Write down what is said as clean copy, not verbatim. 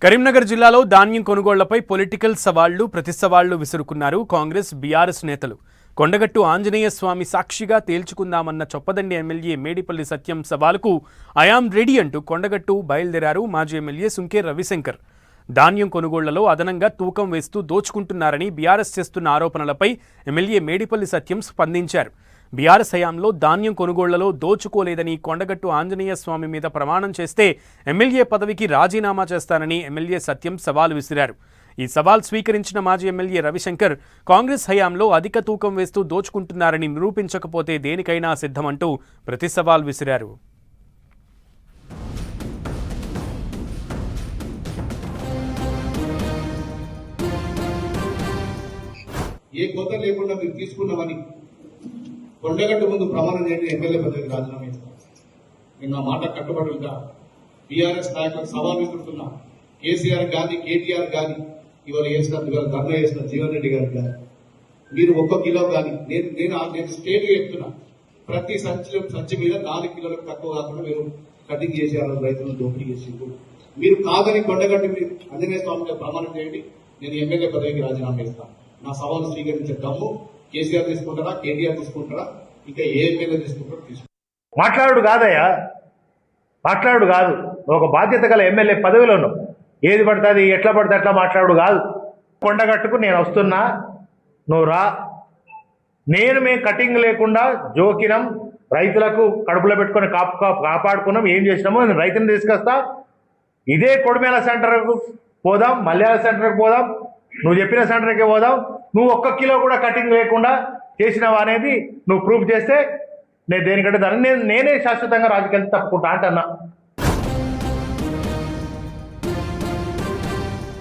కరీంనగర్ జిల్లాలో ధాన్యం కొనుగోళ్లపై పొలిటికల్ సవాళ్లు ప్రతి సవాళ్లు విసురుకున్నారు కాంగ్రెస్ బీఆర్ఎస్ నేతలు. కొండగట్టు ఆంజనేయ స్వామి సాక్షిగా తేల్చుకుందామన్న చొప్పదండి ఎమ్మెల్యే మేడిపల్లి సత్యం సవాలుకు ఐయామ్ రెడీ అంటూ కొండగట్టు బయలుదేరారు మాజీ ఎమ్మెల్యే సుంకే రవిశంకర్. ధాన్యం కొనుగోళ్లలో అదనంగా తూకం వేస్తూ దోచుకుంటున్నారని బీఆర్ఎస్ చేస్తున్న ఆరోపణలపై ఎమ్మెల్యే మేడిపల్లి సత్యం స్పందించారు. బీఆర్ఎస్ హయాంలో ధాన్యం కొనుగోళ్లలో దోచుకోలేదని కొండగట్టు ఆంజనేయ స్వామి మీద ప్రమాణం చేస్తే ఎమ్మెల్యే పదవికి రాజీనామా చేస్తానని ఎమ్మెల్యే సత్యం సవాల్ విసిరారు. ఈ సవాల్ స్వీకరించిన మాజీ ఎమ్మెల్యే రవిశంకర్ కాంగ్రెస్ హయాంలో అధిక తూకం వేస్తూ దోచుకుంటున్నారని నిరూపించకపోతే దేనికైనా సిద్ధమంటూ ప్రతి సవాల్ విసిరారు. ఏ కోత లేకుండా మీరు తీసుకున్నామని కొండగట్టు ముందు ప్రమాణం చేయండి, ఎమ్మెల్యే పదవికి రాజీనామా ఇస్తాం. నేను నా మాట కట్టుబడి ఉంటా. బీఆర్ఎస్ నాయకులకు సవాల్ విసురుతున్నా. కేసీఆర్ కానీ కేటీఆర్ కానీ ఇవాళ ధర్నా చేసిన జీవన్ రెడ్డి గారు కానీ మీరు 1 కిలో కానీ నేను స్టేట్ చెప్తున్నా, ప్రతి సంచి మీద 4 కిలోలకు తక్కువ కాకుండా మీరు కటింగ్ చేసేయాలి, రైతులను దోపిడీ చేసిండు. మీరు కాదని కొండగట్టు మీరు ఆంజనేయ స్వామి ప్రమాణం చేయండి, నేను ఎమ్మెల్యే పదవికి రాజీనామా ఇస్తాను. నా సవాలు స్వీకరించే దమ్ము కేసీఆర్ తీసుకుంటారా, కేటీఆర్ తీసుకుంటారా, ఇంకా ఏ ఎమ్మెల్యే తీసుకుంటారో తీసుకుంటారు. మాట్లాడు కాదయ్యా, మాట్లాడు కాదు. ఒక బాధ్యత గల ఎమ్మెల్యే పదవిలో ఉన్నావు. ఏది పడుతుంది ఎట్లా పడితే అట్లా మాట్లాడు కాదు. కొండగట్టుకు నేను వస్తున్నా, నువ్వు రా. మేము కటింగ్ లేకుండా జోకినం, రైతులకు కడుపులో పెట్టుకొని కాపాడుకున్నాం. ఏం చేసినామో నేను రైతుని తీసుకొస్తా. ఇదే కొడిమేల సెంటర్కు పోదాం, మల్యాల సెంటర్కి పోదాం, నువ్వు చెప్పిన సెంటర్కి పోదాం. నువ్వు 1 కిలో కూడా కటింగ్ లేకుండా చేసినావా అనేది నువ్వు ప్రూఫ్ చేస్తే నేను దేనికంటే దాన్ని నేనే శాశ్వతంగా రాజకీయాలు తప్పుకుంటా అంటన్నా.